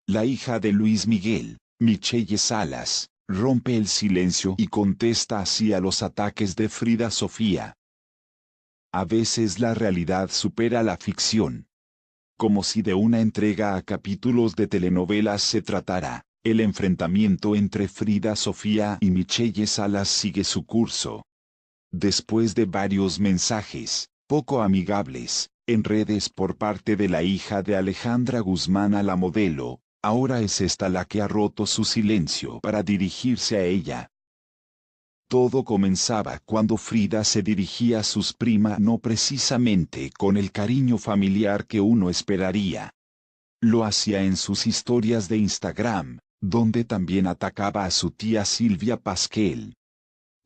la hija de Luis Miguel, Michelle Salas, rompe el silencio y contesta así a los ataques de Frida Sofía. A veces la realidad supera la ficción. Como si de una entrega a capítulos de telenovelas se tratara, el enfrentamiento entre Frida Sofía y Michelle Salas sigue su curso. Después de varios mensajes, poco amigables, en redes por parte de la hija de Alejandra Guzmán a la modelo, ahora es esta la que ha roto su silencio para dirigirse a ella. Todo comenzaba cuando Frida se dirigía a sus primas no precisamente con el cariño familiar que uno esperaría. Lo hacía en sus historias de Instagram, donde también atacaba a su tía Silvia Pasquel.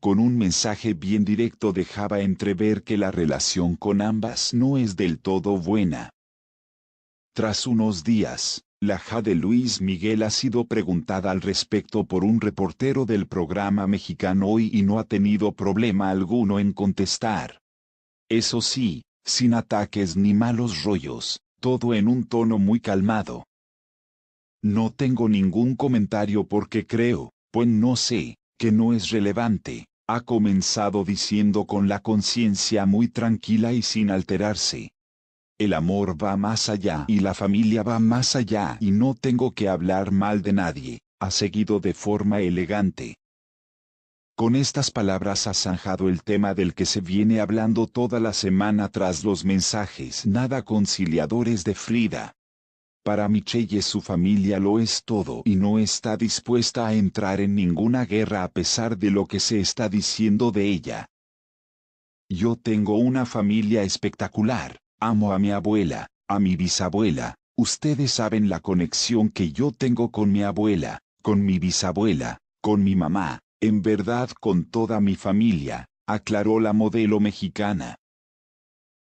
Con un mensaje bien directo dejaba entrever que la relación con ambas no es del todo buena. Tras unos días, la hija de Luis Miguel ha sido preguntada al respecto por un reportero del programa Mexicano Hoy y no ha tenido problema alguno en contestar. Eso sí, sin ataques ni malos rollos, todo en un tono muy calmado. No tengo ningún comentario porque creo, pues no sé, que no es relevante, ha comenzado diciendo con la conciencia muy tranquila y sin alterarse. El amor va más allá y la familia va más allá y no tengo que hablar mal de nadie, ha seguido de forma elegante. Con estas palabras ha zanjado el tema del que se viene hablando toda la semana tras los mensajes nada conciliadores de Frida. Para Michelle su familia lo es todo y no está dispuesta a entrar en ninguna guerra a pesar de lo que se está diciendo de ella. Yo tengo una familia espectacular. Amo a mi abuela, a mi bisabuela, ustedes saben la conexión que yo tengo con mi abuela, con mi bisabuela, con mi mamá, en verdad con toda mi familia, aclaró la modelo mexicana.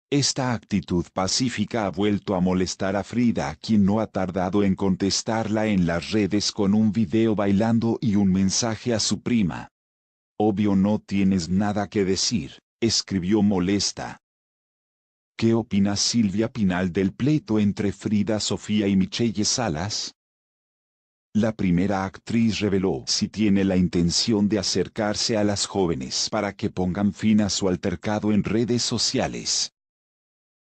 Esta actitud pacífica ha vuelto a molestar a Frida, quien no ha tardado en contestarla en las redes con un video bailando y un mensaje a su prima. Obvio no tienes nada que decir, escribió molesta. ¿Qué opina Silvia Pinal del pleito entre Frida Sofía y Michelle Salas? La primera actriz reveló si tiene la intención de acercarse a las jóvenes para que pongan fin a su altercado en redes sociales.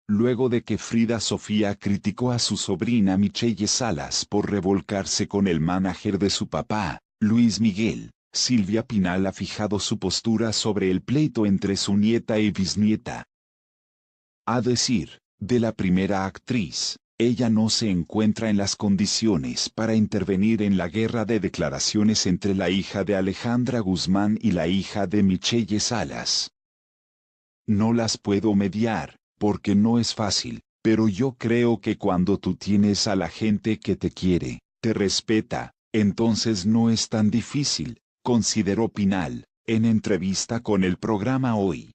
Luego de que Frida Sofía criticó a su sobrina Michelle Salas por revolcarse con el manager de su papá, Luis Miguel, Silvia Pinal ha fijado su postura sobre el pleito entre su nieta y bisnieta. A decir de la primera actriz, ella no se encuentra en las condiciones para intervenir en la guerra de declaraciones entre la hija de Alejandra Guzmán y la hija de Michelle Salas. No las puedo mediar, porque no es fácil, pero yo creo que cuando tú tienes a la gente que te quiere, te respeta, entonces no es tan difícil, consideró Pinal, en entrevista con el programa Hoy.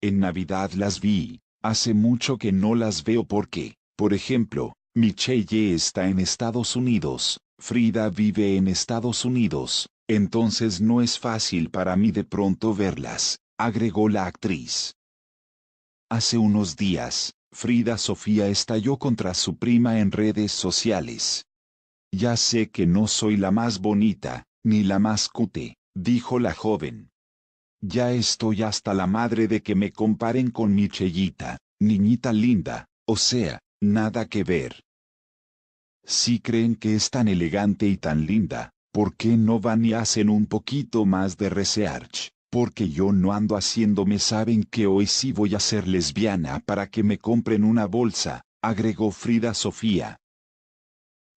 En Navidad las vi, hace mucho que no las veo porque, por ejemplo, Michelle está en Estados Unidos, Frida vive en Estados Unidos, entonces no es fácil para mí de pronto verlas, agregó la actriz. Hace unos días, Frida Sofía estalló contra su prima en redes sociales. Ya sé que no soy la más bonita, ni la más cute, dijo la joven. Ya estoy hasta la madre de que me comparen con Michellita, niñita linda, o sea, nada que ver. Si creen que es tan elegante y tan linda, ¿por qué no van y hacen un poquito más de research? Porque yo no ando haciéndome, saben que hoy sí voy a ser lesbiana para que me compren una bolsa, agregó Frida Sofía.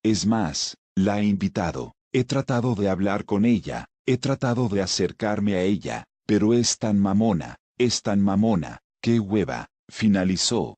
Es más, la he invitado, he tratado de hablar con ella, he tratado de acercarme a ella, pero es tan mamona, qué hueva, finalizó.